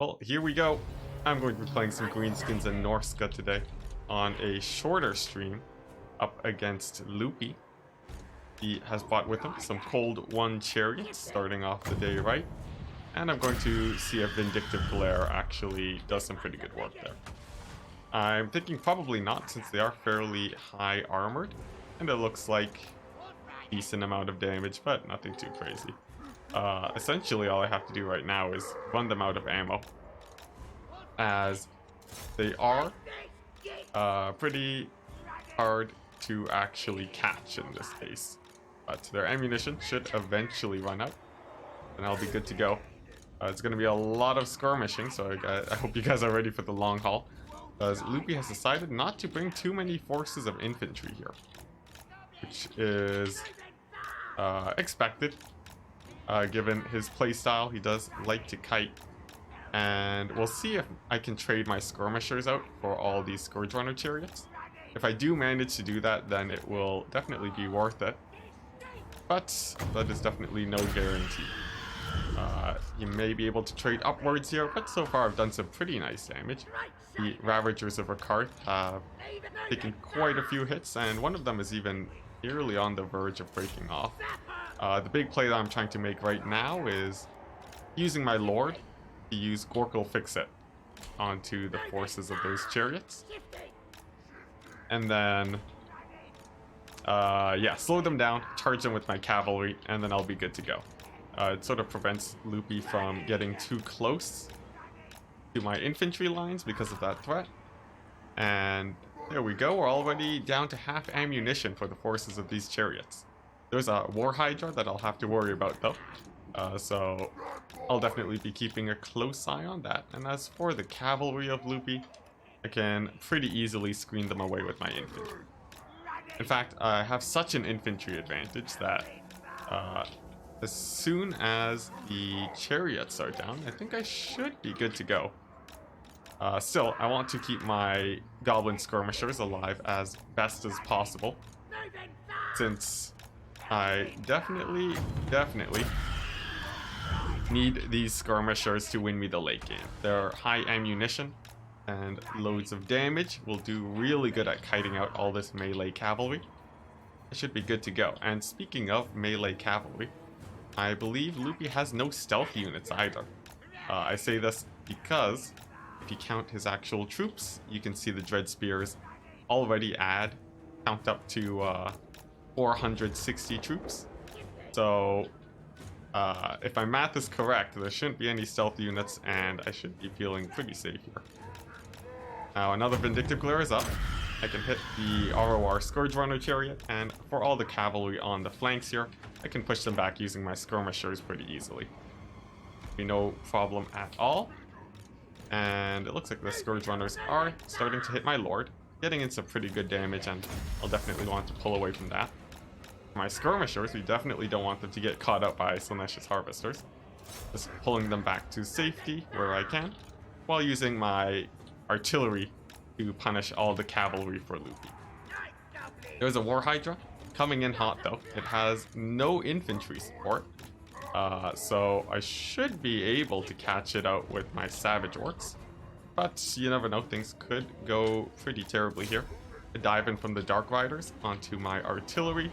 Well, here we go. I'm going to be playing some Greenskins and Norsca today on a shorter stream up against Loopy. He has brought with him some Cold One chariots starting off the day right. And I'm going to see if Vindictive Glare actually does some pretty good work there. I'm thinking probably not, since they are fairly high armored. And it looks like a decent amount of damage, but nothing too crazy. Essentially all I have to do right now is run them out of ammo, as they are pretty hard to actually catch in this case. But their ammunition should eventually run out, and I'll be good to go. It's going to be a lot of skirmishing, so I hope you guys are ready for the long haul, as Loopy has decided not to bring too many forces of infantry here, which is expected. Given his playstyle, he does like to kite, and we'll see if I can trade my skirmishers out for all these Scourge Runner chariots. If I do manage to do that, then it will definitely be worth it, but that is definitely no guarantee. You may be able to trade upwards here, but so far I've done some pretty nice damage. The Ravagers of Ricard have taken quite a few hits, and one of them is even nearly on the verge of breaking off. The big play that I'm trying to make right now is using my Lord to use Gorkle Fix-It onto the forces of those chariots. And then, yeah, slow them down, charge them with my cavalry, and then I'll be good to go. It sort of prevents Loopy from getting too close to my infantry lines because of that threat. And there we go, we're already down to half ammunition for the forces of these chariots. There's a War Hydra that I'll have to worry about though, so I'll definitely be keeping a close eye on that. And as for the cavalry of Loopy, I can pretty easily screen them away with my infantry. In fact, I have such an infantry advantage that as soon as the chariots are down, I think I should be good to go. Still, I want to keep my goblin skirmishers alive as best as possible, since I definitely need these skirmishers to win me the late game. They're high ammunition and loads of damage, will do really good at kiting out all this melee cavalry. I should be good to go. And speaking of melee cavalry, I believe Loopy has no stealth units either. I say this because if you count his actual troops, you can see the Dread Spears already count up to 460 troops. So if my math is correct, there shouldn't be any stealth units, and I should be feeling pretty safe here. Now another Vindictive Glare is up. I can hit the ROR Scourge Runner chariot, and for all the cavalry on the flanks here, I can push them back using my skirmishers pretty easily. Be no problem at all. And it looks like the Scourge Runners are starting to hit my Lord, getting in some pretty good damage, and I'll definitely want to pull away from that. My skirmishers, we definitely don't want them to get caught up by Slaanesha's Harvesters. Just pulling them back to safety where I can, while using my artillery to punish all the cavalry for Loopy. There's a War Hydra coming in hot though. It has no infantry support, so I should be able to catch it out with my Savage Orcs. But you never know, things could go pretty terribly here. I dive in from the Dark Riders onto my artillery,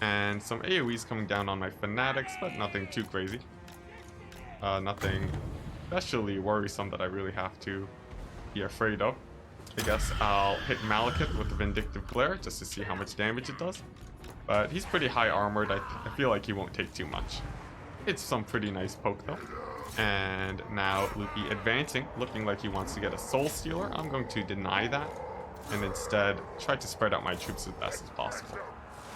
and some AoEs coming down on my Fanatics, but nothing too crazy. Nothing especially worrisome that I really have to be afraid of. I guess I'll hit Malekith with the Vindictive Glare just to see how much damage it does. But he's pretty high armored, I feel like he won't take too much. It's some pretty nice poke though. And now Loopy advancing, looking like he wants to get a Soul Stealer. I'm going to deny that, and instead try to spread out my troops as best as possible.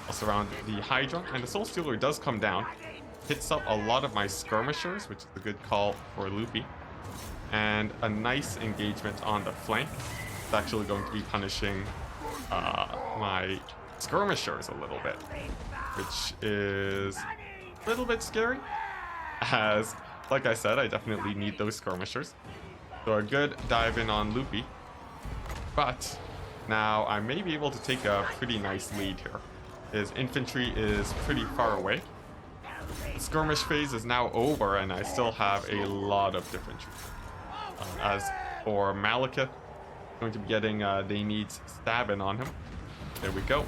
I'll surround the Hydra, and the Soul Stealer does come down. Hits up a lot of my skirmishers, which is a good call for Loopy. And a nice engagement on the flank. It's actually going to be punishing my skirmishers a little bit, which is a little bit scary, as, like I said, I definitely need those skirmishers. So a good dive in on Loopy, but now I may be able to take a pretty nice lead here. His infantry is pretty far away. The skirmish phase is now over, and I still have a lot of infantry. As for Malekith, going to be getting They Need Stabbing on him. There we go.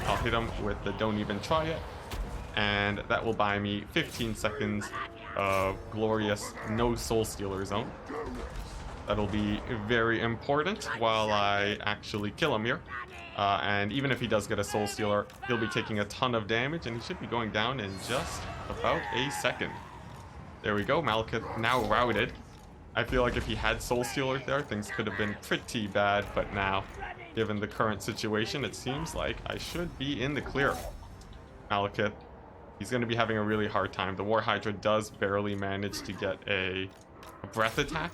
I'll hit him with the Don't Even Try It. And that will buy me 15 seconds of glorious no Soul Stealer zone. That'll be very important while I actually kill him here. And even if he does get a Soul Stealer, he'll be taking a ton of damage, and he should be going down in just about a second. There we go, Malekith now routed. I feel like if he had Soul Stealer there, things could have been pretty bad, but now, given the current situation, it seems like I should be in the clear. Malekith, he's going to be having a really hard time. The War Hydra does barely manage to get a breath attack.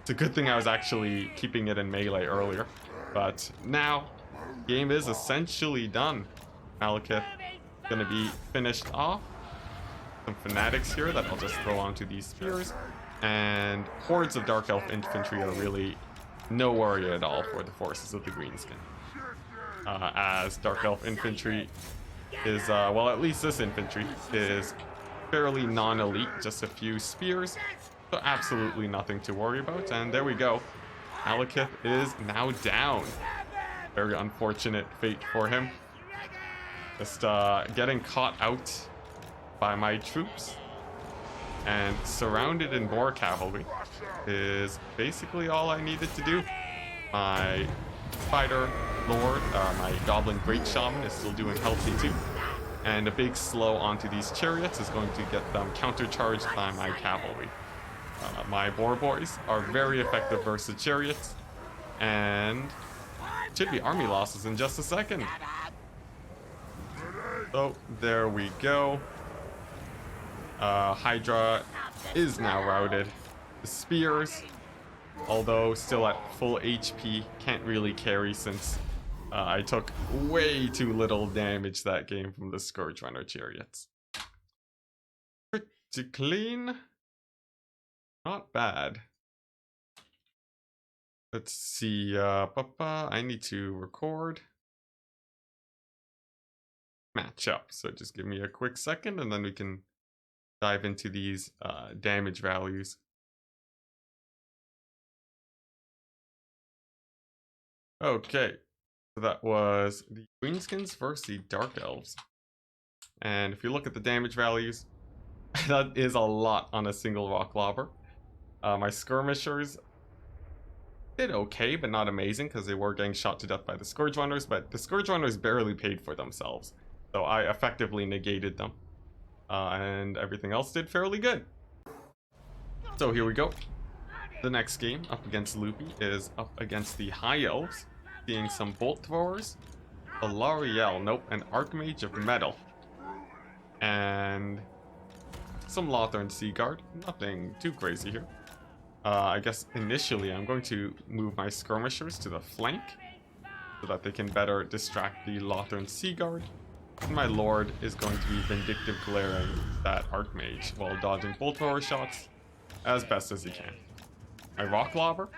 It's a good thing I was actually keeping it in melee earlier, but now, game is essentially done. Malekith going to be finished off. Some fanatics here that I'll just throw onto these spears, and hordes of Dark Elf infantry are really no worry at all for the forces of the Greenskin. As Dark Elf infantry is, well, at least this infantry is fairly non-elite, just a few spears, so absolutely nothing to worry about. And there we go, Malekith is now down. Very unfortunate fate for him. Just getting caught out by my troops and surrounded in Boar Cavalry is basically all I needed to do. My Fighter Lord, my Goblin Great Shaman is still doing healthy too. And a big slow onto these chariots is going to get them countercharged by my cavalry. My Boar Boys are very effective versus chariots, and should be army losses in just a second. So there we go. Hydra is now routed. The spears, although still at full HP, can't really carry since I took way too little damage that game from the Scourge Runner chariots. Pretty clean. Not bad. Let's see, I need to record. Match up, so just give me a quick second and then we can dive into these damage values. Okay, so that was the Greenskins versus the Dark Elves. And if you look at the damage values, that is a lot on a single rock lobber. My skirmishers did okay, but not amazing, because they were getting shot to death by the Scourge Runners, but the Scourge Runners barely paid for themselves, so I effectively negated them. And everything else did fairly good. So here we go. The next game up against Loopy is up against the High Elves, seeing some Bolt Throwers, a L'Ariel, nope, an Archmage of Metal, and some Lothern Seaguard. Nothing too crazy here. I guess initially I'm going to move my skirmishers to the flank so that they can better distract the Lothern Seaguard. And my Lord is going to be Vindictive Glaring that Archmage while dodging Bolt Thrower shots as best as he can. My Rock Lobber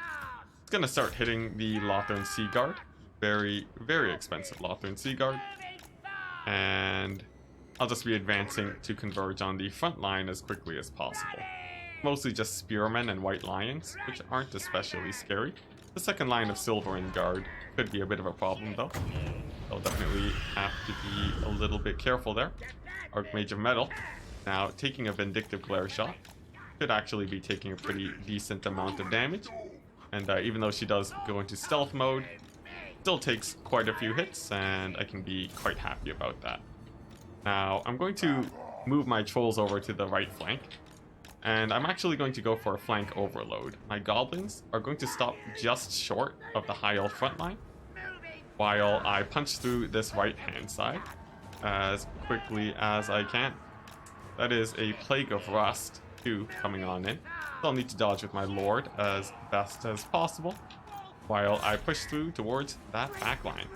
is going to start hitting the Lothern Seaguard. Very, very expensive Lothern Seaguard. And I'll just be advancing to converge on the front line as quickly as possible. Mostly just Spearmen and White Lions, which aren't especially scary. The second line of Silver and Guard could be a bit of a problem though. I'll definitely have to be a little bit careful there. Archmage of Metal, now taking a Vindictive Glare shot, could actually be taking a pretty decent amount of damage. And even though she does go into stealth mode, still takes quite a few hits, and I can be quite happy about that. Now, I'm going to move my Trolls over to the right flank, and I'm actually going to go for a flank overload. My Goblins are going to stop just short of the High Elf front line, while I punch through this right-hand side as quickly as I can. That is a Plague of Rust 2 coming on in. So I'll need to dodge with my Lord as best as possible, while I push through towards that back line.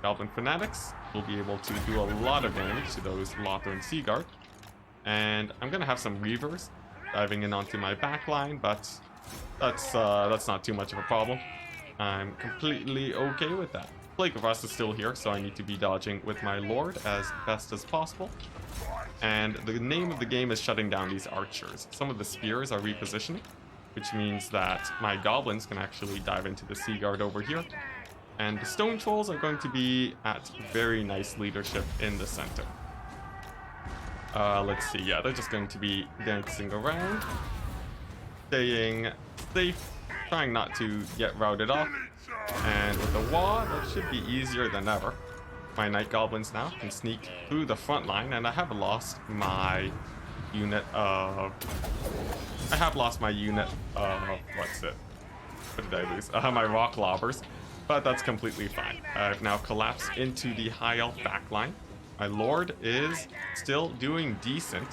Goblin Fanatics will be able to do a lot of damage to those Lothern Seaguard. And I'm going to have some Reavers diving in onto my back line, but that's not too much of a problem. I'm completely okay with that. Plague of Rust is still here, so I need to be dodging with my Lord as best as possible. And the name of the game is shutting down these archers. Some of the spears are repositioning, which means that my goblins can actually dive into the sea guard over here. And the stone trolls are going to be at very nice leadership in the center. Let's see, yeah, they're just going to be dancing around, staying safe, trying not to get routed off. And with the wall, that should be easier than ever. My night goblins now can sneak through the front line, and I have lost my unit of... what's it? What did I lose? My rock lobbers. But that's completely fine. I've now collapsed into the high elf backline. My lord is still doing decent.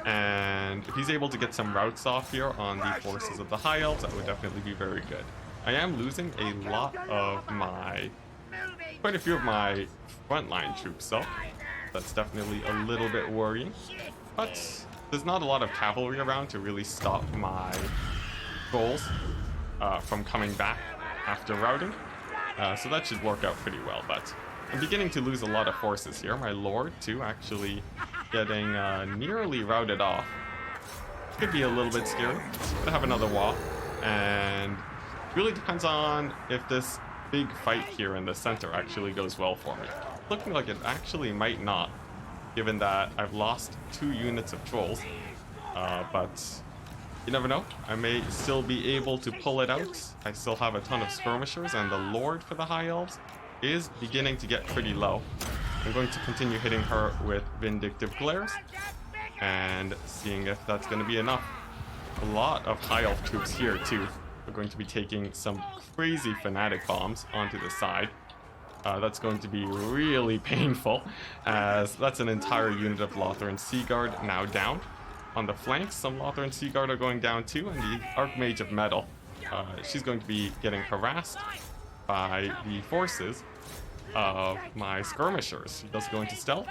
And if he's able to get some routes off here on the forces of the high elves, that would definitely be very good. I am losing a lot of quite a few of my frontline troops, so that's definitely a little bit worrying. But there's not a lot of cavalry around to really stop my trolls from coming back after routing. So that should work out pretty well, but I'm beginning to lose a lot of forces here. My lord, too, actually getting nearly routed off. Could be a little bit scary. Gonna have another wall, and really depends on if this big fight here in the center actually goes well for me. Looking like it actually might not, given that I've lost 2 units of trolls. But you never know. I may still be able to pull it out. I still have a ton of skirmishers, and the lord for the high elves is beginning to get pretty low. I'm going to continue hitting her with vindictive glares and seeing if that's going to be enough. A lot of high elf troops here too. We're going to be taking some crazy fanatic bombs onto the side. That's going to be really painful, as that's an entire unit of Lothar Sea Guard now down. On the flanks, some Lothar Sea Guard are going down too, and the Archmage of Metal, she's going to be getting harassed by the forces of my skirmishers. She does go into stealth.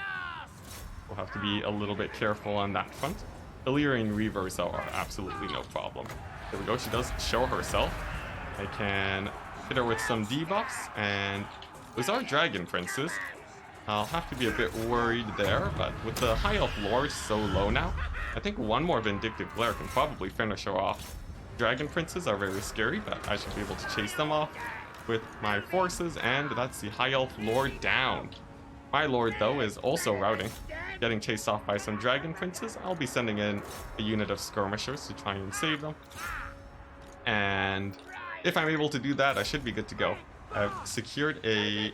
We'll have to be a little bit careful on that front. Illyrian Reavers, though, are absolutely no problem. There we go, she does show herself. I can hit her with some debuffs, and those are Dragon Princes. I'll have to be a bit worried there, but with the High Elf Lord so low now, I think one more Vindictive Glare can probably finish her off. Dragon Princes are very scary, but I should be able to chase them off with my forces, and that's the High Elf Lord down. My Lord, though, is also routing, getting chased off by some Dragon Princes. I'll be sending in a unit of skirmishers to try and save them. And if I'm able to do that, I should be good to go. I've secured a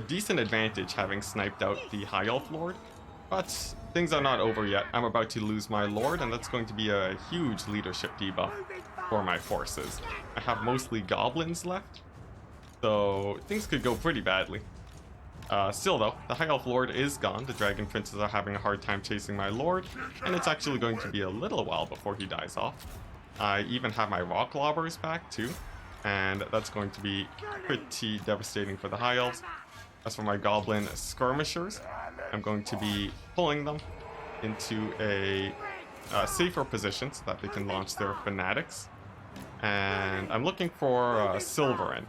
decent advantage having sniped out the High Elf Lord, but things are not over yet. I'm about to lose my Lord, and that's going to be a huge leadership debuff for my forces. I have mostly goblins left, so things could go pretty badly. Still though, the High Elf Lord is gone. The Dragon Princes are having a hard time chasing my Lord, and it's actually going to be a little while before he dies off. I even have my Rock Lobbers back too, and that's going to be pretty devastating for the High Elves. As for my Goblin Skirmishers, I'm going to be pulling them into a safer position so that they can launch their Fanatics. And I'm looking for Silverin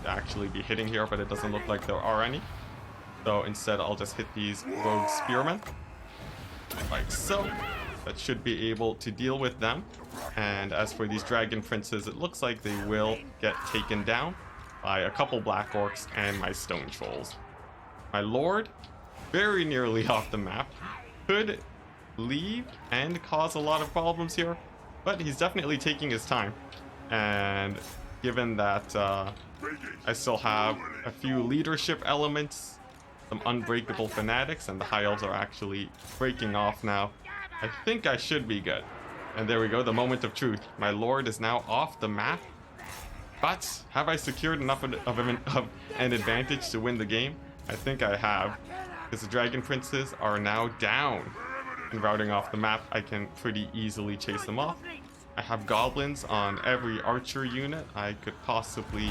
to actually be hitting here, but it doesn't look like there are any. So instead, I'll just hit these Rogue Spearmen, like so. That should be able to deal with them. And as for these Dragon Princes, it looks like they will get taken down by a couple Black Orcs and my Stone Trolls. My Lord, very nearly off the map, could leave and cause a lot of problems here, but he's definitely taking his time. And given that I still have a few leadership elements, some unbreakable fanatics, and the High Elves are actually breaking off now, I think I should be good. And there we go, the moment of truth. My Lord is now off the map. But have I secured enough of an advantage to win the game? I think I have, because the Dragon Princes are now down and routing off the map. I can pretty easily chase them off. I have goblins on every archer unit I could possibly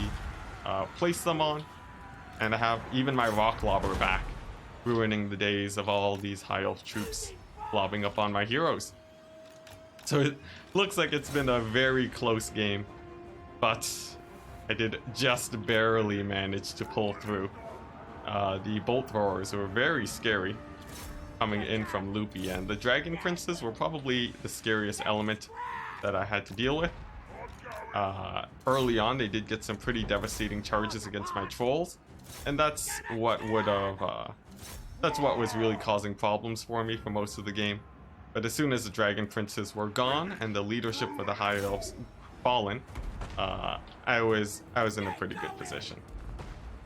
place them on. And I have even my Rock Lobber back, ruining the days of all these High Elf troops lobbing up on my heroes. So it looks like it's been a very close game, but I did just barely manage to pull through. The Bolt Throwers were very scary coming in from Loopy, and the Dragon Princes were probably the scariest element that I had to deal with. Early on, they did get some pretty devastating charges against my trolls, and that's what was really causing problems for me for most of the game. But as soon as the Dragon Princes were gone and the leadership for the High Elves fallen, I was in a pretty good position.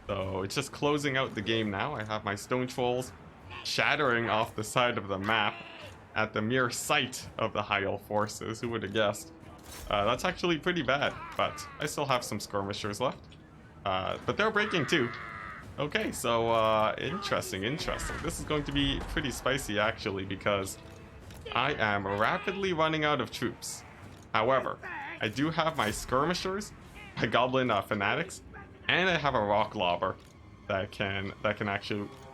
So it's just closing out the game now. I have my stone trolls shattering off the side of the map at the mere sight of the High Elf forces. Who would have guessed? That's actually pretty bad, but I still have some skirmishers left. But they're breaking too. Okay, so interesting. This is going to be pretty spicy actually, because I am rapidly running out of troops. However, I do have my skirmishers, my goblin fanatics, and I have a rock lobber that can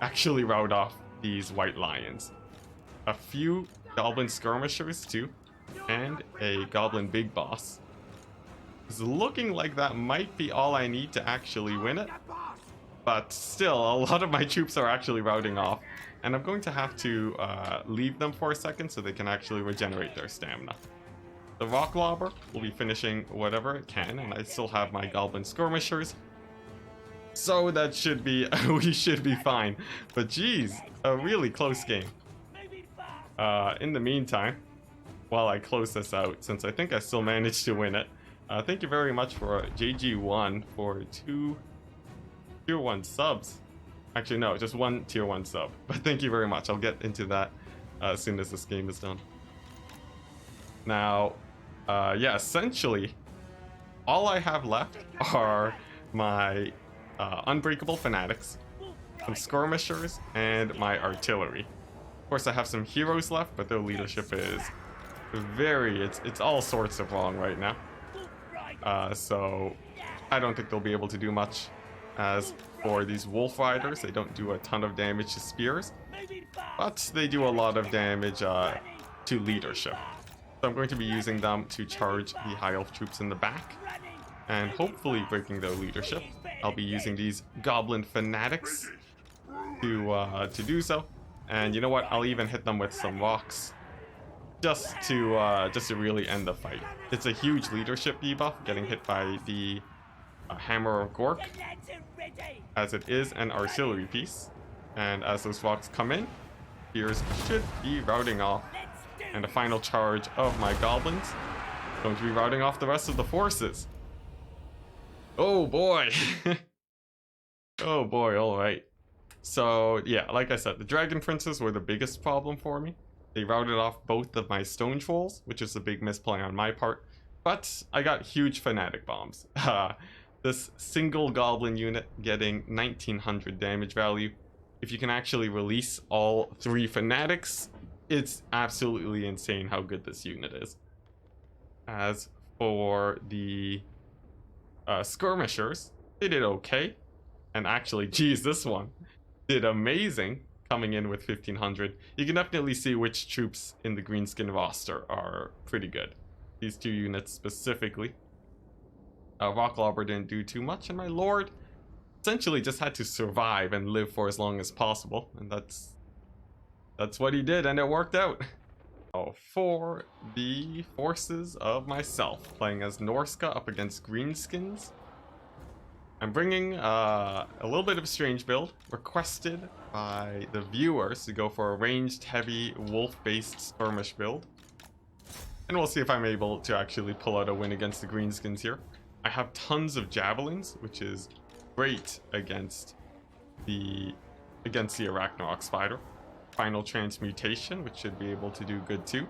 actually rout off these white lions. A few goblin skirmishers too, and a goblin big boss. It's looking like that might be all I need to actually win it, but still a lot of my troops are actually routing off, and I'm going to have to leave them for a second so they can actually regenerate their stamina. The rock lobber will be finishing whatever it can, and I still have my goblin skirmishers, so that should be we should be fine. But geez, a really close game. In the meantime, while I close this out, since I think I still managed to win it, thank you very much for JG1 for 2 tier 1 subs. Actually, no, just 1 tier 1 sub. But thank you very much. I'll get into that as soon as this game is done. Now, yeah, essentially, all I have left are my unbreakable fanatics, some skirmishers, and my artillery. Of course, I have some heroes left, but their leadership is it's all sorts of wrong right now. So I don't think they'll be able to do much. As for these wolf riders, they don't do a ton of damage to spears, but they do a lot of damage to leadership. So I'm going to be using them to charge the high elf troops in the back, and hopefully breaking their leadership. I'll be using these goblin fanatics to do so. And you know what? I'll even hit them with some rocks, just to really end the fight. It's a huge leadership debuff, getting hit by the Hammer of Gork, as it is an artillery piece. And as those rocks come in, spears should be routing off. And a final charge of my goblins going to be routing off the rest of the forces. Oh boy. Oh boy, alright. So yeah, like I said, the Dragon Princes were the biggest problem for me. They routed off both of my stone trolls, which is a big misplay on my part. But I got huge fanatic bombs. This single goblin unit getting 1900 damage value. If you can actually release all 3 fanatics, it's absolutely insane how good this unit is. As for the skirmishers, they did okay. And actually, geez, this one did amazing, coming in with 1500. You can definitely see which troops in the Greenskin roster are pretty good. These 2 units specifically. Rock Lobber didn't do too much, and my Lord essentially just had to survive and live for as long as possible. And that's what he did, and it worked out. Oh, for the forces of myself, playing as Norsca up against Greenskins, I'm bringing a little bit of a strange build, requested by the viewers to go for a ranged, heavy, wolf-based skirmish build. And we'll see if I'm able to actually pull out a win against the Greenskins here. I have tons of javelins, which is great against the Arachnarok Spider. Final Transmutation, which should be able to do good too.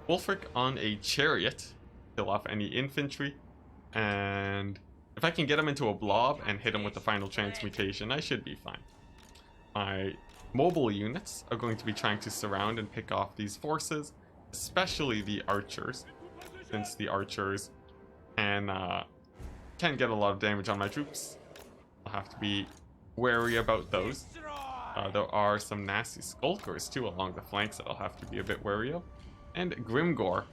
Wulfric on a chariot, kill off any infantry, and if I can get him into a blob and hit him with the Final Transmutation, I should be fine. My mobile units are going to be trying to surround and pick off these forces, especially the archers, since the archers can get a lot of damage on my troops. I'll have to be wary about those. There are some nasty skulkers too along the flanks that I'll have to be a bit wary of. And Grimgor.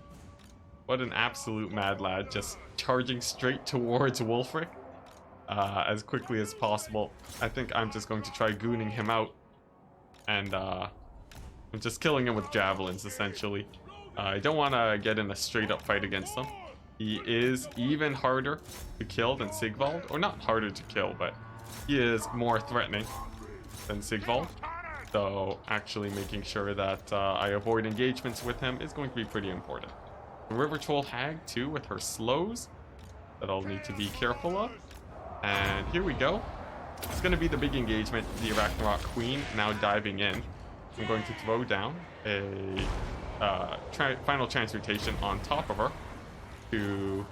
What an absolute mad lad, just charging straight towards Wulfric as quickly as possible. I think I'm just going to try gooning him out. And I'm just killing him with javelins, essentially. I don't want to get in a straight up fight against him. He is even harder to kill than Sigvald. Or not harder to kill, but he is more threatening than Sigvald. So actually making sure that I avoid engagements with him is going to be pretty important. The River Troll Hag too with her slows that I'll need to be careful of. And here we go. It's going to be the big engagement. The Arachnarok Queen now diving in. I'm going to throw down a final transmutation on top of her to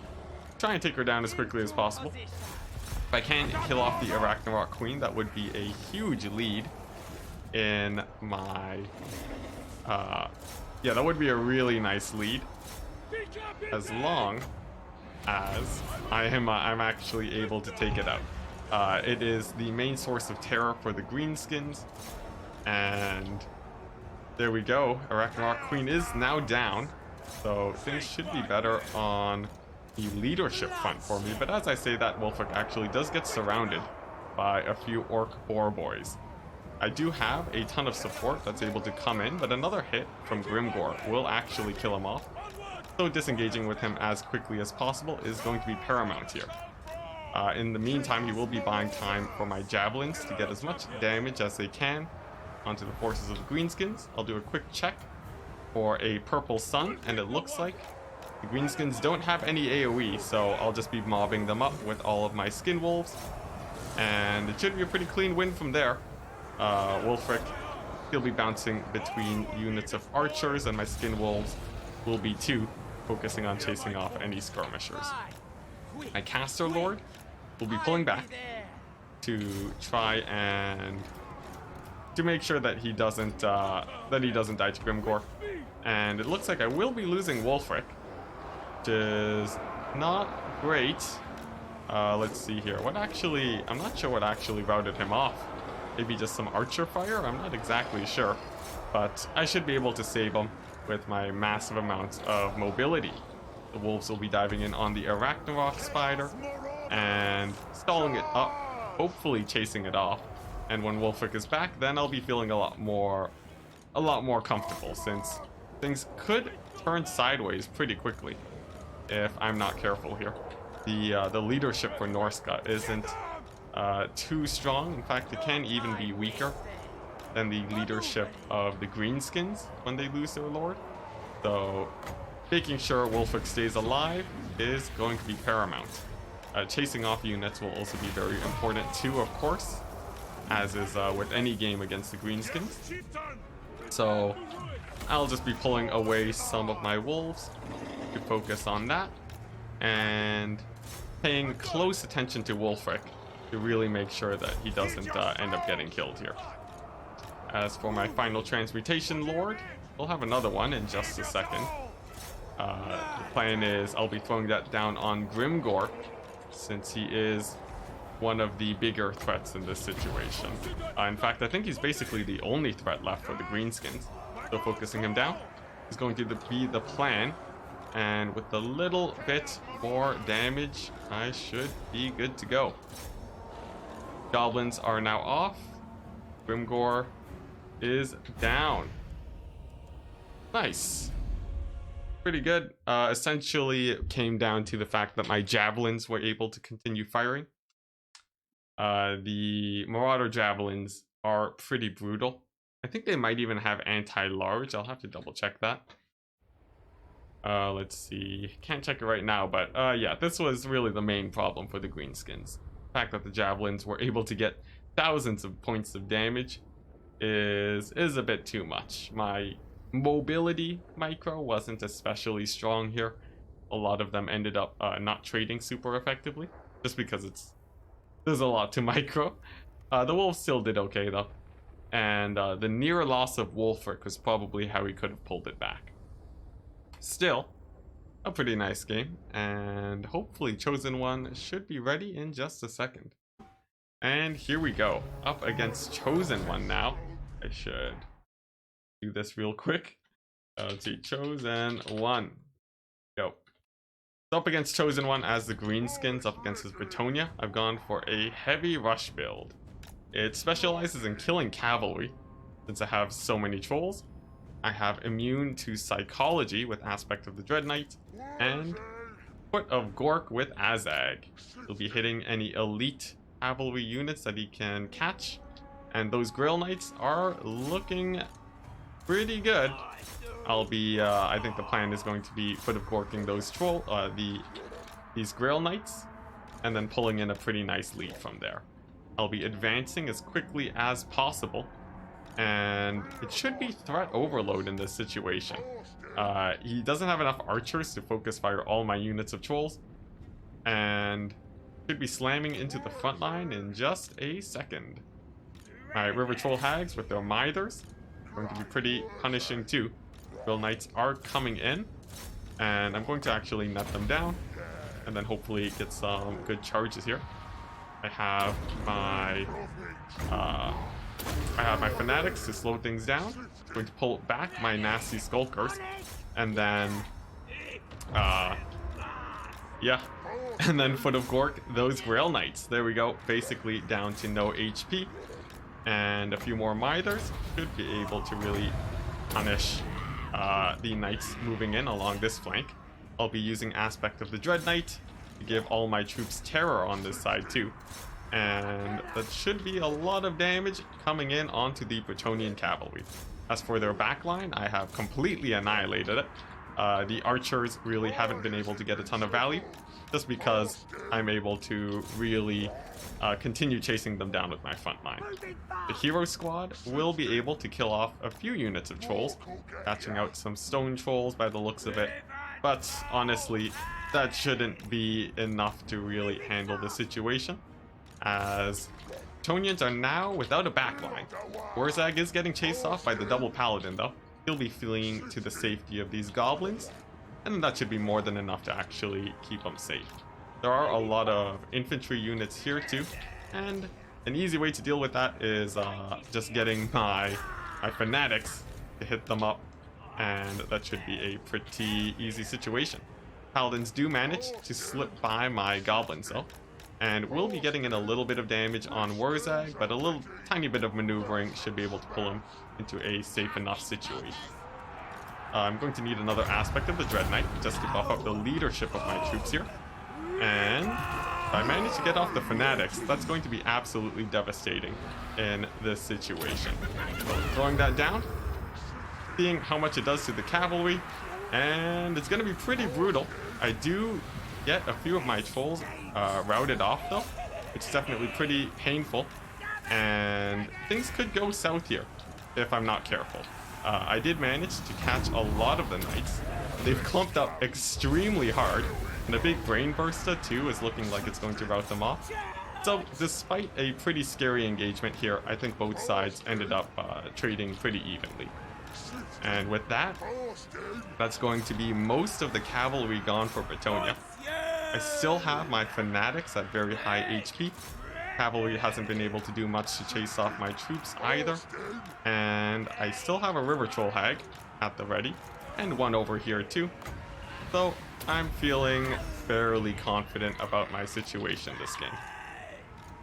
try and take her down as quickly as possible. If I can kill off the Arachnarok Queen, that would be a huge lead in my... yeah, that would be a really nice lead. As long as I'm actually able to take it out. It is the main source of terror for the Greenskins. And there we go. Arachnarok Queen is now down. So things should be better on the leadership front for me. But as I say that, Wulfric actually does get surrounded by a few orc boar boys. I do have a ton of support that's able to come in, but another hit from Grimgor will actually kill him off. So disengaging with him as quickly as possible is going to be paramount here. In the meantime, he will be buying time for my javelins to get as much damage as they can onto the forces of the Greenskins. I'll do a quick check for a purple sun, and it looks like the Greenskins don't have any AoE, so I'll just be mobbing them up with all of my skin wolves, and it should be a pretty clean win from there. Wulfric, he'll be bouncing between units of archers, and my skin wolves will be too, focusing on chasing off any skirmishers. My caster lord will be pulling back to try and to make sure that he doesn't die to Grimgor. And it looks like I will be losing Wulfric, which is not great. Let's see here. I'm not sure what actually routed him off. Maybe just some archer fire? I'm not exactly sure. But I should be able to save him with my massive amounts of mobility. The wolves will be diving in on the Arachnarok spider and stalling it up, hopefully chasing it off. And when Wulfric is back, then I'll be feeling a lot more comfortable, since things could turn sideways pretty quickly if I'm not careful here. The leadership for Norsca isn't too strong. In fact, it can even be weaker than the leadership of the Greenskins when they lose their lord. So making sure Wulfric stays alive is going to be paramount. Chasing off units will also be very important too, of course, as is with any game against the Greenskins. So I'll just be pulling away some of my wolves to focus on that, and paying close attention to Wulfric to really make sure that he doesn't end up getting killed here. As for my final transmutation lord, we'll have another one in just a second. The plan is I'll be throwing that down on Grimgor, since he is one of the bigger threats in this situation. In fact, I think he's basically the only threat left for the Greenskins. So focusing him down is going to be the plan. And with a little bit more damage, I should be good to go. Goblins are now off. Grimgor is down. Nice. Pretty good. Essentially, it came down to the fact that my javelins were able to continue firing. The Marauder javelins are pretty brutal. I think they might even have anti-large. I'll have to double check that. Let's see. Can't check it right now, but yeah, this was really the main problem for the Greenskins. The fact that the javelins were able to get thousands of points of damage is a bit too much. My mobility micro wasn't especially strong here. A lot of them ended up not trading super effectively, just because there's a lot to micro. The wolves still did okay though, and the near loss of Wulfric was probably how he could have pulled it back. Still, a pretty nice game, and hopefully Chosen One should be ready in just a second. And here we go, up against Chosen One now. I should do this real quick. Let's see, Chosen One. Go. So up against Chosen One as the Greenskins, up against his Bretonia. I've gone for a heavy rush build. It specializes in killing cavalry, since I have so many trolls. I have immune to psychology with Aspect of the Dread Knight, and Foot of Gork with Azag. He'll be hitting any elite cavalry units that he can catch, and those Grail Knights are looking pretty good. I think the plan is going to be Foot of Gorking those these Grail Knights, and then pulling in a pretty nice lead from there. I'll be advancing as quickly as possible, and it should be threat overload in this situation. He doesn't have enough archers to focus fire all my units of trolls, and should be slamming into the front line in just a second. My River Troll Hags with their Mithers are going to be pretty punishing too. Grail Knights are coming in, and I'm going to actually net them down, and then hopefully get some good charges here. I have my Fanatics to slow things down. I'm going to pull back my nasty Skulkers, and then yeah, and then Foot of Gork those Grail Knights. There we go, basically down to no HP, and a few more Mithers should be able to really punish the Knights moving in along this flank. I'll be using Aspect of the Dread Knight to give all my troops terror on this side too, and that should be a lot of damage coming in onto the Bretonnian cavalry. As for their backline, I have completely annihilated it. The archers really haven't been able to get a ton of value, just because I'm able to really continue chasing them down with my front line. The hero squad will be able to kill off a few units of trolls, catching out some stone trolls by the looks of it, but honestly, that shouldn't be enough to really handle the situation, as Bretonnians are now without a backline. Warzag is getting chased off by the double paladin though. He'll be fleeing to the safety of these goblins, and that should be more than enough to actually keep them safe. There are a lot of infantry units here too, and an easy way to deal with that is just getting my Fanatics to hit them up, and that should be a pretty easy situation. Paladins do manage to slip by my goblins though, and we'll be getting in a little bit of damage on Warzag, but a little tiny bit of maneuvering should be able to pull him into a safe enough situation. I'm going to need another Aspect of the Dread Knight just to buff up the leadership of my troops here, and if I manage to get off the Fanatics, that's going to be absolutely devastating in this situation. So throwing that down, seeing how much it does to the cavalry, and it's going to be pretty brutal. I do get a few of my trolls routed off though, which is definitely pretty painful, and things could go south here if I'm not careful. I did manage to catch a lot of the Knights. They've clumped up extremely hard, and a big Brain Burster too is looking like it's going to rout them off. So despite a pretty scary engagement here, I think both sides ended up trading pretty evenly. And with that, that's going to be most of the cavalry gone for Bretonnia. I still have my Fanatics at very high HP. Cavalry hasn't been able to do much to chase off my troops either. And I still have a River Troll Hag at the ready, and one over here too. So I'm feeling fairly confident about my situation this game.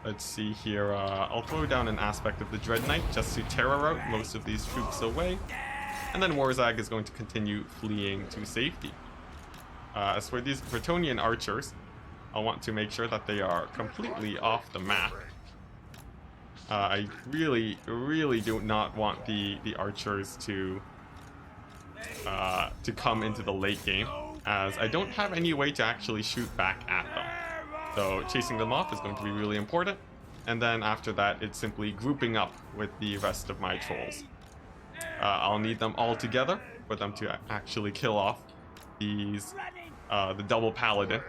Let's see here, I'll throw down an Aspect of the Dread Knight just to terror out most of these troops away. And then Warzag is going to continue fleeing to safety. As for these Bretonnian archers, I want to make sure that they are completely off the map. I really do not want the archers to come into the late game, as I don't have any way to actually shoot back at them. So chasing them off is going to be really important, and then after that it's simply grouping up with the rest of my trolls. I'll need them all together for them to actually kill off these the double paladin.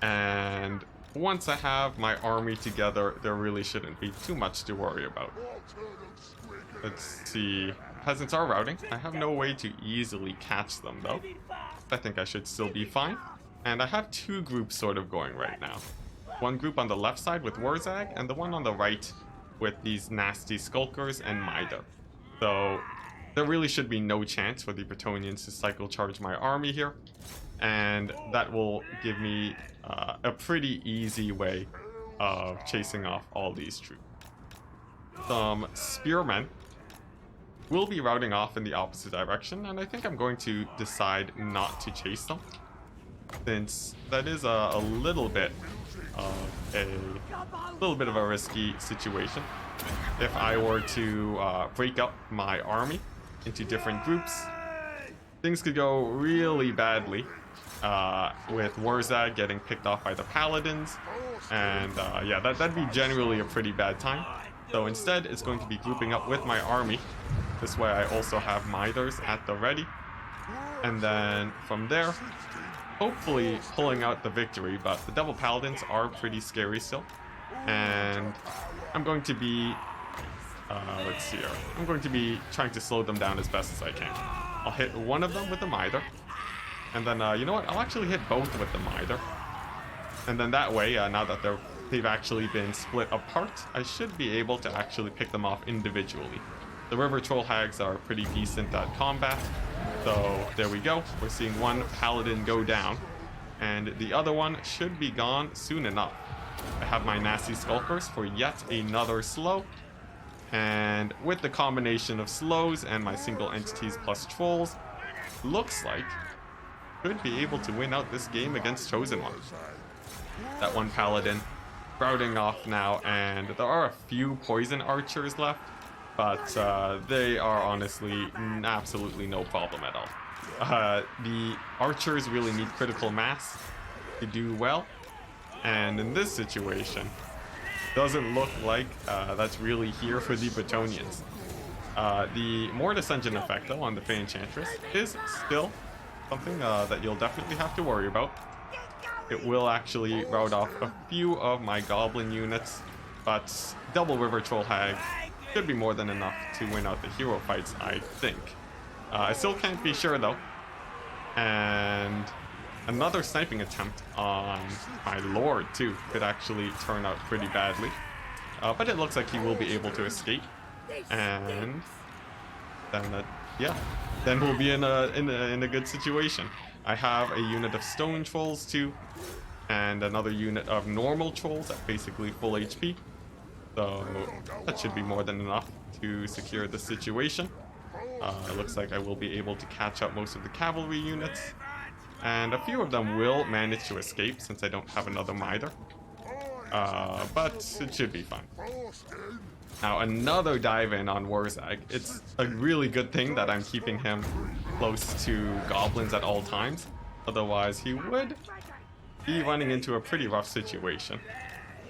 And once I have my army together, there really shouldn't be too much to worry about. Let's see. Peasants are routing. I have no way to easily catch them though. I think I should still be fine. And I have two groups sort of going right now. One group on the left side with Warzag, and the one on the right with these nasty Skulkers and Mither. So there really should be no chance for the Bretonnians to cycle charge my army here. And that will give me a pretty easy way of chasing off all these troops. Some spearmen will be routing off in the opposite direction, and I think I'm going to decide not to chase them, since that is a little bit of a risky situation. If I were to break up my army into different groups, things could go really badly, with Warzag getting picked off by the Paladins, and yeah, that'd be generally a pretty bad time. So instead, it's going to be grouping up with my army. This way I also have Mithers at the ready, and then from there, hopefully pulling out the victory. But the Devil Paladins are pretty scary still, and I'm going to be let's see here. I'm going to be trying to slow them down as best as I can. I'll hit one of them with the Mither, and then you know what? I'll actually hit both with the Mither, and then that way, now that they've actually been split apart, I should be able to actually pick them off individually. The River Troll Hags are pretty decent at combat, so there we go. We're seeing one Paladin go down, and the other one should be gone soon enough. I have my Nasty Skulkers for yet another slow, and with the combination of slows and my single entities plus trolls, looks like could be able to win out this game against Chosen One. That one Paladin routing off now, and there are a few poison archers left, but they are honestly absolutely no problem at all. The archers really need critical mass to do well, and in this situation, doesn't look like that's really here for the Bretonnians. The Mortis Engine effect, though, on the Fey Enchantress is still something that you'll definitely have to worry about. It will actually rout off a few of my Goblin units, but double River Troll Hag should be more than enough to win out the hero fights, I think. I still can't be sure, though. And another sniping attempt on my Lord, too, could actually turn out pretty badly. But it looks like he will be able to escape. And then, yeah, then we'll be in a good situation. I have a unit of stone trolls, too, and another unit of normal trolls at basically full HP. So that should be more than enough to secure the situation. It looks like I will be able to catch up most of the cavalry units, and a few of them will manage to escape since I don't have another Mither. But it should be fine. Now, another dive in on Warzag. It's a really good thing that I'm keeping him close to goblins at all times. Otherwise, he would be running into a pretty rough situation.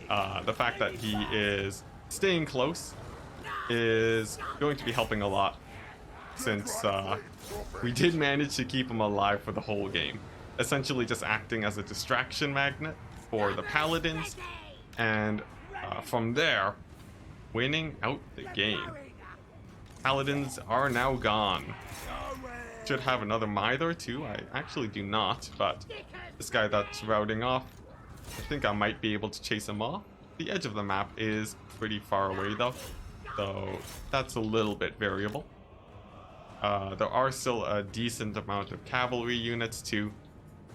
The fact that he is staying close is going to be helping a lot, since we did manage to keep him alive for the whole game. Essentially just acting as a distraction magnet for the Paladins, and from there, winning out the game. Paladins are now gone. Should have another Mither too. I actually do not, but this guy that's routing off, I think I might be able to chase him off. The edge of the map is pretty far away though, so that's a little bit variable. There are still a decent amount of cavalry units too.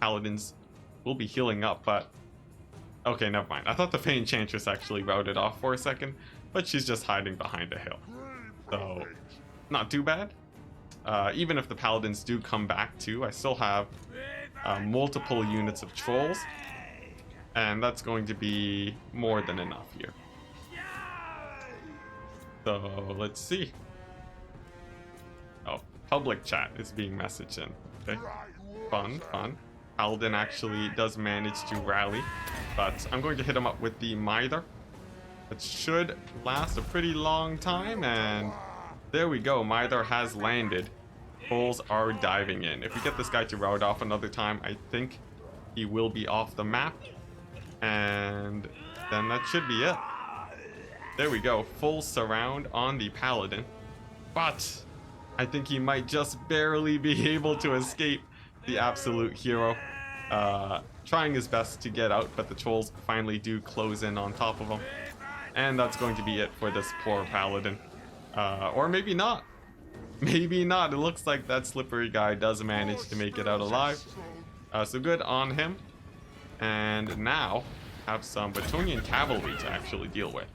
Paladins will be healing up, but okay, never mind. I thought the Fey Enchantress actually routed off for a second, but she's just hiding behind a hill. So, not too bad. Even if the Paladins do come back too, I still have multiple units of trolls, and that's going to be more than enough here. So, let's see. Oh, public chat is being messaged in. Okay. Fun, fun. Paladin actually does manage to rally, but I'm going to hit him up with the Mither. It should last a pretty long time, and there we go. Mither has landed. Trolls are diving in. If we get this guy to rout off another time, I think he will be off the map, and then that should be it. There we go. Full surround on the Paladin, but I think he might just barely be able to escape the absolute hero. Trying his best to get out, but the trolls finally do close in on top of him. And that's going to be it for this poor Paladin. Or maybe not. Maybe not. It looks like that slippery guy does manage to make it out alive. So good on him. And now, have some Bretonnian cavalry to actually deal with.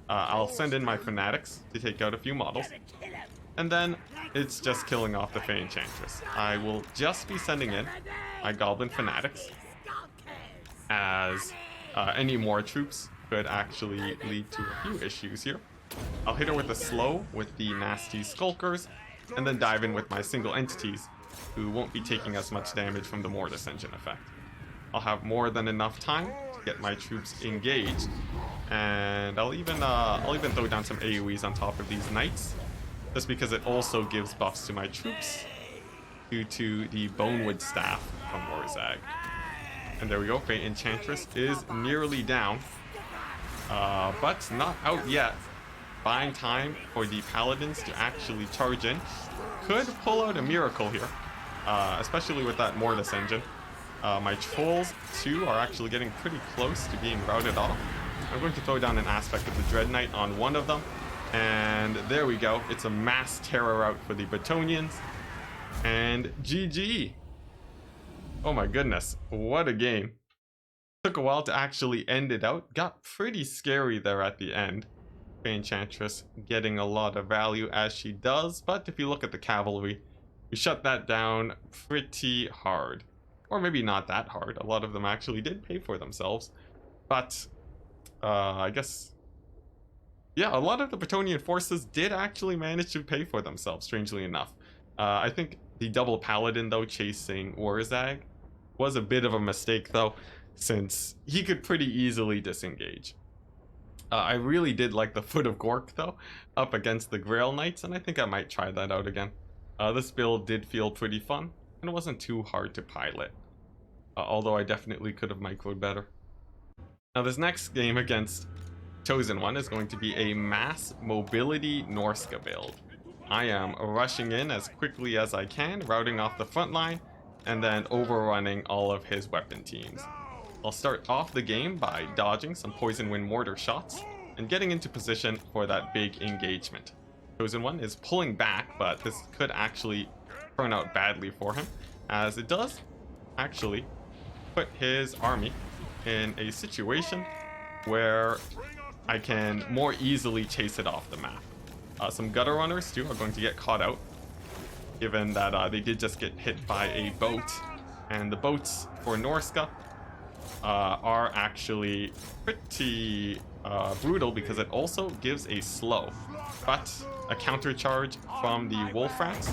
I'll send in my fanatics to take out a few models. And then it's just killing off the Fey Enchantress. I will just be sending in my Goblin Fanatics, as any more troops could actually lead to a few issues here. I'll hit her with a slow with the nasty Skulkers, and then dive in with my single entities, who won't be taking as much damage from the Mortis Engine effect. I'll have more than enough time to get my troops engaged, and I'll even throw down some AoEs on top of these knights, just because it also gives buffs to my troops due to the Bonewood Staff from Warzag. And there we go, Fey Enchantress is nearly down, but not out yet. Buying time for the Paladins to actually charge in could pull out a miracle here, especially with that Mortis Engine. My Trolls, too, are actually getting pretty close to being routed off. I'm going to throw down an aspect of the Dread Knight on one of them, and there we go. It's a mass terror out for the Bretonnians, and GG. Oh my goodness, what a game. Took a while to actually end it out. Got pretty scary there at the end. Fey Enchantress getting a lot of value as she does, but if you look at the cavalry, we shut that down pretty hard. Or maybe not that hard. A lot of them actually did pay for themselves. But, I guess... yeah, a lot of the Bretonnian forces did actually manage to pay for themselves, strangely enough. I think the double Paladin, though, chasing Warzag was a bit of a mistake, though, since he could pretty easily disengage. I really did like the Foot of Gork, though, up against the Grail Knights, and I think I might try that out again. This build did feel pretty fun, and it wasn't too hard to pilot, although I definitely could have microed better. Now this next game against Chosen One is going to be a mass mobility Norsca build. I am rushing in as quickly as I can, routing off the front line, and then overrunning all of his weapon teams. I'll start off the game by dodging some Poison Wind Mortar shots and getting into position for that big engagement. Chosen One is pulling back, but this could actually turn out badly for him, as it does actually put his army in a situation where I can more easily chase it off the map. Some gutter runners too are going to get caught out, given that they did just get hit by a boat, and the boats for Norsca are actually pretty brutal because it also gives a slow, but a counter charge from the Wolf Rats.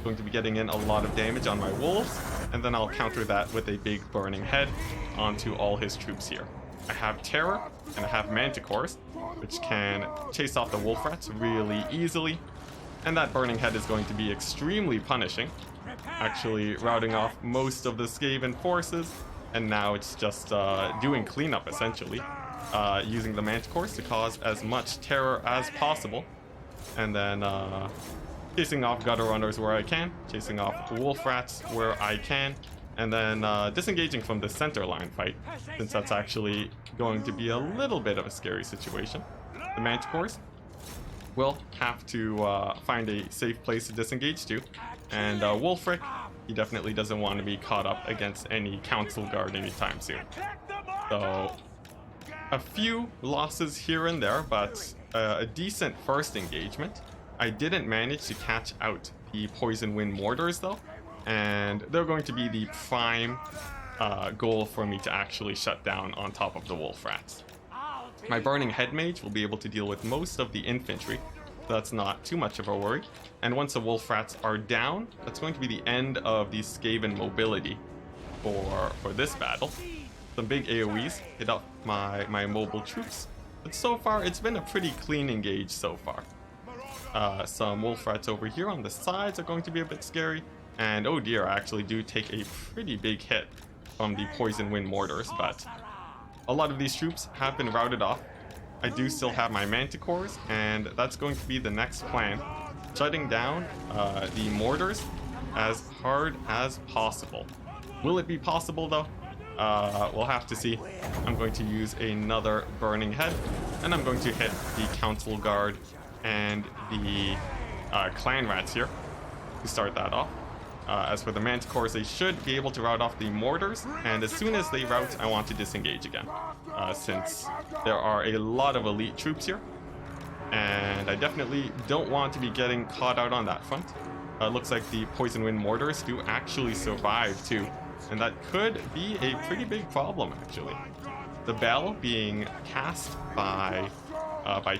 Going to be getting in a lot of damage on my wolves, and then I'll counter that with a big burning head onto all his troops here. I have Terror and I have Manticores, which can chase off the Wolf Rats really easily, and that burning head is going to be extremely punishing, actually routing off most of the Skaven forces, and now it's just doing cleanup essentially, using the Manticores to cause as much terror as possible, and then chasing off gutter runners where I can, chasing off wolf rats where I can, and then disengaging from the center line fight, since that's actually going to be a little bit of a scary situation. The Manticores will have to find a safe place to disengage to, and Wolfric, he definitely doesn't want to be caught up against any Council Guard anytime soon. So, a few losses here and there, but a decent first engagement. I didn't manage to catch out the Poison Wind Mortars though, and they're going to be the prime goal for me to actually shut down on top of the Wolf Rats. My Burning Head Mage will be able to deal with most of the infantry, so that's not too much of a worry. And once the Wolf Rats are down, that's going to be the end of the Skaven mobility for this battle. Some big AoEs hit up my mobile troops, but so far it's been a pretty clean engage so far. Some Wolf Rats over here on the sides are going to be a bit scary, and oh dear, I actually do take a pretty big hit from the Poison Wind Mortars, but a lot of these troops have been routed off. I do still have my Manticores, and that's going to be the next plan. Shutting down the mortars as hard as possible. Will it be possible though? We'll have to see. I'm going to use another Burning Head, and I'm going to hit the Council Guard and the Clan Rats here to start that off. As for the Manticores, they should be able to rout off the mortars, and as soon as they rout, I want to disengage again, since there are a lot of elite troops here. And I definitely don't want to be getting caught out on that front. Looks like the Poison Wind Mortars do actually survive too. And that could be a pretty big problem, actually. The Bell being cast by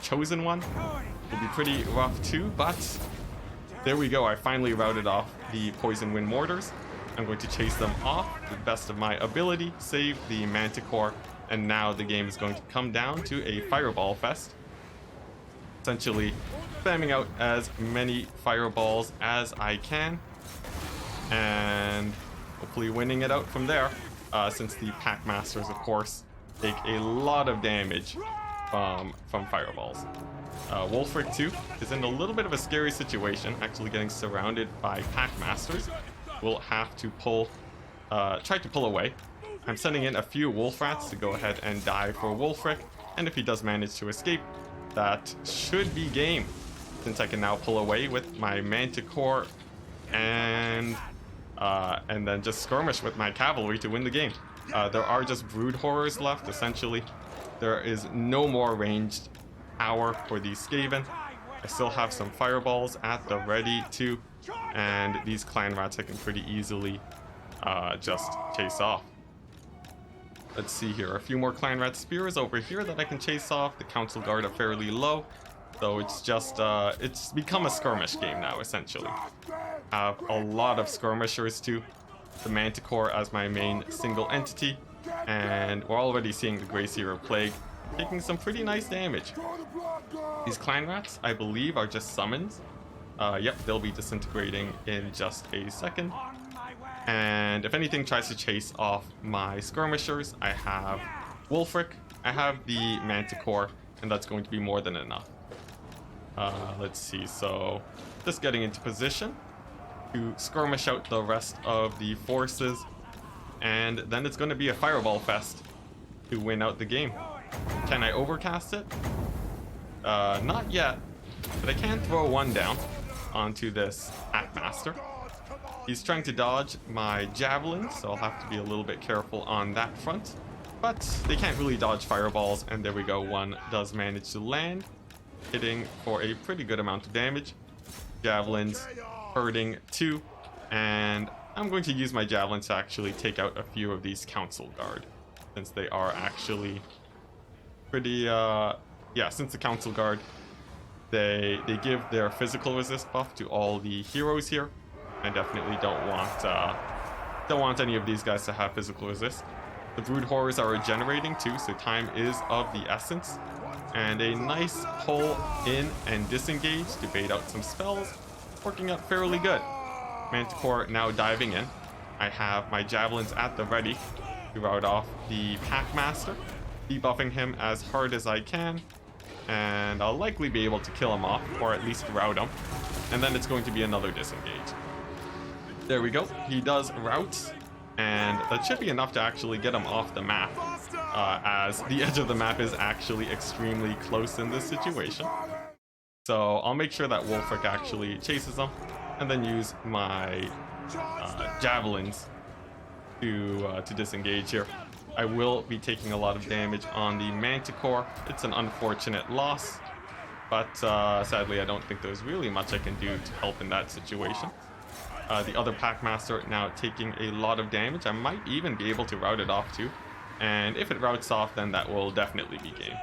Chosen One will be pretty rough too, but there we go. I finally routed off the Poison Wind Mortars. I'm going to chase them off to the best of my ability, save the Manticore, and now the game is going to come down to a Fireball Fest. Essentially spamming out as many fireballs as I can, and hopefully winning it out from there, since the Pack Masters, of course, take a lot of damage from fireballs. Wolfric too is in a little bit of a scary situation, actually getting surrounded by Pack Masters. Will have to try to pull away. I'm sending in a few Wolf Rats to go ahead and die for Wolfric, and if he does manage to escape, that should be game, since I can now pull away with my Manticore and then just skirmish with my cavalry to win the game. There are just Brood Horrors left, essentially. There is no more ranged power for the Skaven. I still have some fireballs at the ready too, and these Clan Rats I can pretty easily just chase off. Let's see here, a few more Clan Rat Spears over here that I can chase off. The Council Guard are fairly low, so it's just, it's become a skirmish game now, essentially. Have a lot of skirmishers too. The Manticore as my main single entity, and we're already seeing the Grey Seer of Plague taking some pretty nice damage. These Clan Rats, I believe, are just summons. Yep, they'll be disintegrating in just a second. And if anything tries to chase off my skirmishers, I have Wolfric, I have the Manticore, and that's going to be more than enough. Let's see, so just getting into position to skirmish out the rest of the forces, and then it's going to be a Fireball Fest to win out the game. Can I overcast it? Not yet, but I can throw one down onto this Packmaster. He's trying to dodge my javelins, so I'll have to be a little bit careful on that front. But they can't really dodge fireballs, and there we go, one does manage to land, hitting for a pretty good amount of damage. Javelins hurting too, and I'm going to use my javelins to actually take out a few of these Council Guard, since they are actually pretty, yeah, since the Council Guard, they give their physical resist buff to all the heroes here. I definitely don't want any of these guys to have physical resist. The Brood Horrors are regenerating too, so time is of the essence. And a nice pull in and disengage to bait out some spells, working out fairly good. Manticore now diving in. I have my javelins at the ready to rout off the Packmaster, debuffing him as hard as I can, and I'll likely be able to kill him off, or at least rout him. And then it's going to be another disengage. There we go, he does rout, and that should be enough to actually get him off the map, as the edge of the map is actually extremely close in this situation. So I'll make sure that Wolfric actually chases him, and then use my javelins to disengage here. I will be taking a lot of damage on the Manticore. It's an unfortunate loss, but sadly I don't think there's really much I can do to help in that situation. The other Packmaster now taking a lot of damage. I might even be able to rout it off too, and if it routs off, then that will definitely be game.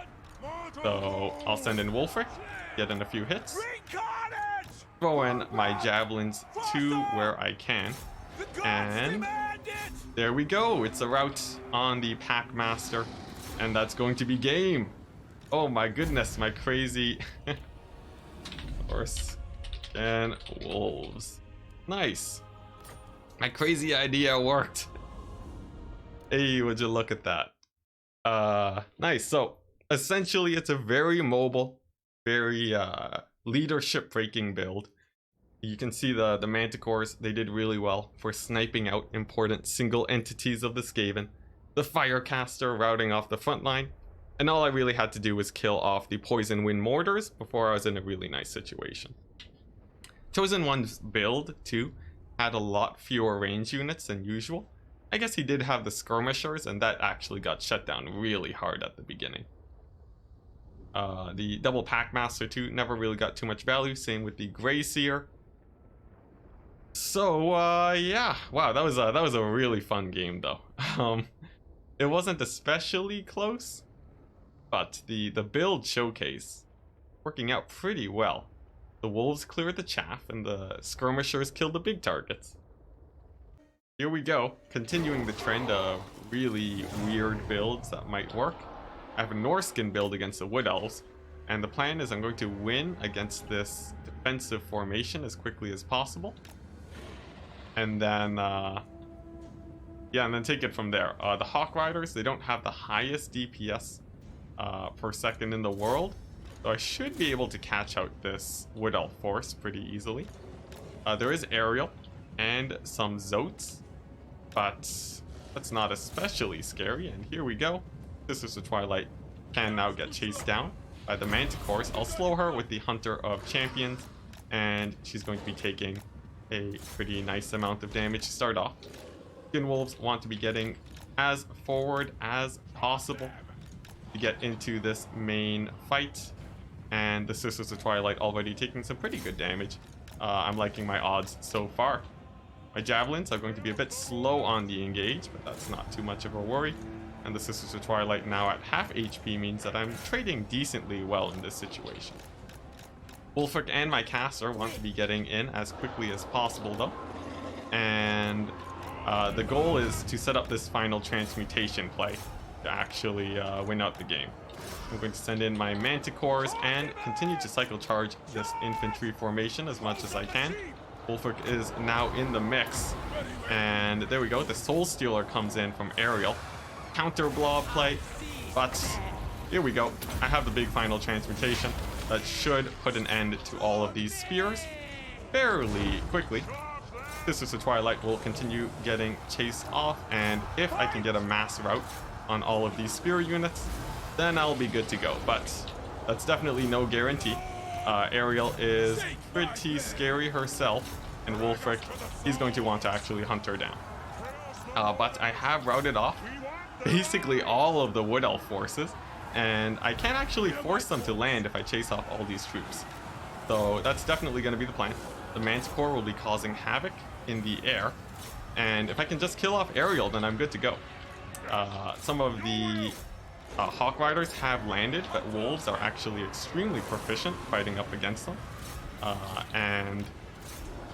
So I'll send in Wolfric, get in a few hits, throw in my javelins to where I can, and there we go. It's a rout on the Packmaster, and that's going to be game. Oh my goodness, my crazy horse and wolves. Nice. My crazy idea worked. Hey, would you look at that? Nice. So essentially it's a very mobile, very leadership breaking build. You can see the Manticores, they did really well for sniping out important single entities of the Skaven. The Firecaster routing off the front line, and all I really had to do was kill off the Poison Wind Mortars before I was in a really nice situation. Chosen One's build, too, had a lot fewer range units than usual. I guess he did have the skirmishers, and that actually got shut down really hard at the beginning. The double Packmaster too never really got too much value. Same with the Grey Seer. So yeah, wow, that was a really fun game though. It wasn't especially close, but the build showcase working out pretty well. The wolves cleared the chaff and the skirmishers killed the big targets. Here we go, continuing the trend of really weird builds that might work. I have a Norscan build against the Wood Elves, and the plan is I'm going to win against this defensive formation as quickly as possible. And then, yeah, and then take it from there. The Hawk Riders, they don't have the highest DPS per second in the world, so I should be able to catch out this Wood Elf force pretty easily. There is Aerial and some Zotes, but that's not especially scary. And here we go. Sisters of Twilight can now get chased down by the Manticores. I'll slow her with the Hunter of Champions, and she's going to be taking a pretty nice amount of damage to start off. Skin Wolves want to be getting as forward as possible to get into this main fight, and the Sisters of Twilight already taking some pretty good damage. I'm liking my odds so far. My Javelins are going to be a bit slow on the engage, but that's not too much of a worry. And the Sisters of Twilight now at half HP means that I'm trading decently well in this situation. Wolfric and my caster want to be getting in as quickly as possible though. And the goal is to set up this final transmutation play to actually win out the game. I'm going to send in my Manticores and continue to cycle charge this infantry formation as much as I can. Wolfric is now in the mix. And there we go, the Soul Stealer comes in from Aerial. Counter blob play, but here we go. I have the big final transmutation that should put an end to all of these spears fairly quickly. Sisters of Twilight will continue getting chased off, and if I can get a mass rout on all of these spear units, then I'll be good to go, but that's definitely no guarantee. Aerial is pretty scary herself, and Wolfric, he's going to want to actually hunt her down. But I have routed off basically all of the Wood Elf forces, and I can actually force them to land if I chase off all these troops. So that's definitely going to be the plan. The Manticore will be causing havoc in the air, and if I can just kill off Aerial, then I'm good to go. Some of the Hawk Riders have landed, but Wolves are actually extremely proficient fighting up against them. And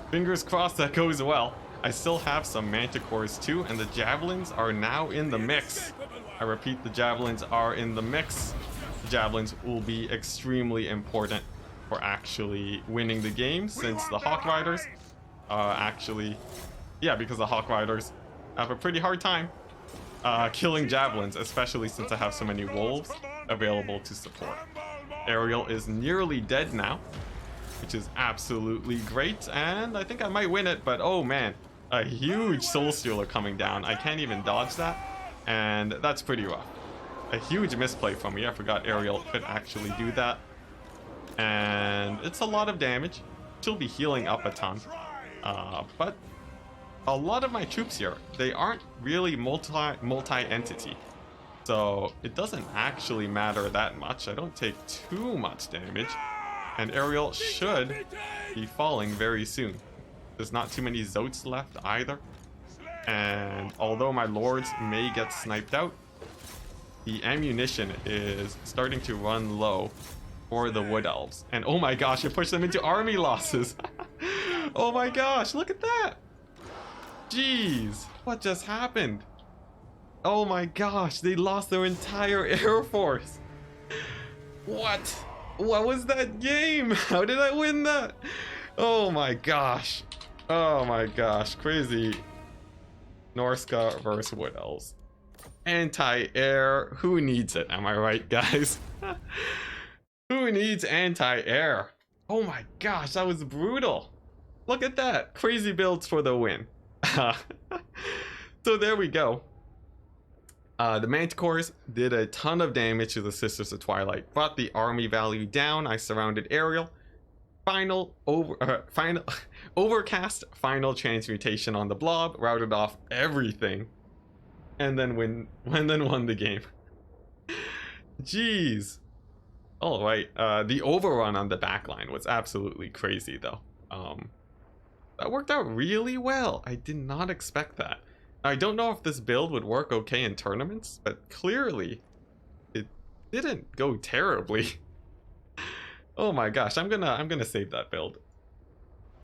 fingers crossed that goes well. I still have some Manticores too, and the Javelins are now in the mix. I repeat, the Javelins are in the mix. The Javelins will be extremely important for actually winning the game, since the Hawk Riders actually, yeah, because the Hawk Riders have a pretty hard time killing Javelins, especially since I have so many Wolves available to support. Aerial is nearly dead now, which is absolutely great, and I think I might win it, but oh man, a huge Soul Stealer coming down. I can't even dodge that, and that's pretty rough. A huge misplay from me. I forgot Aerial could actually do that, and it's a lot of damage. She'll be healing up a ton, but a lot of my troops here, they aren't really multi-entity, so it doesn't actually matter that much. I don't take too much damage, and Aerial should be falling very soon. There's not too many Zotes left either, and although my lords may get sniped out, the ammunition is starting to run low for the Wood Elves. And oh my gosh, it pushed them into army losses. Oh my gosh, look at that. Jeez, what just happened? Oh my gosh, they lost their entire air force. What was that game? How did I win that? Oh my gosh. Oh my gosh, crazy. Norsca versus Wood Elves. Anti-air, who needs it? Am I right, guys? Who needs anti-air? Oh my gosh, that was brutal. Look at that, crazy builds for the win. So there we go. The Manticores did a ton of damage to the Sisters of Twilight, brought the army value down. I surrounded Aerial. Overcast final transmutation on the blob, routed off everything, and then won the game. Jeez, All right. The overrun on the backline was absolutely crazy, though. That worked out really well. I did not expect that. I don't know if this build would work okay in tournaments, but clearly it didn't go terribly. Oh my gosh, I'm gonna save that build.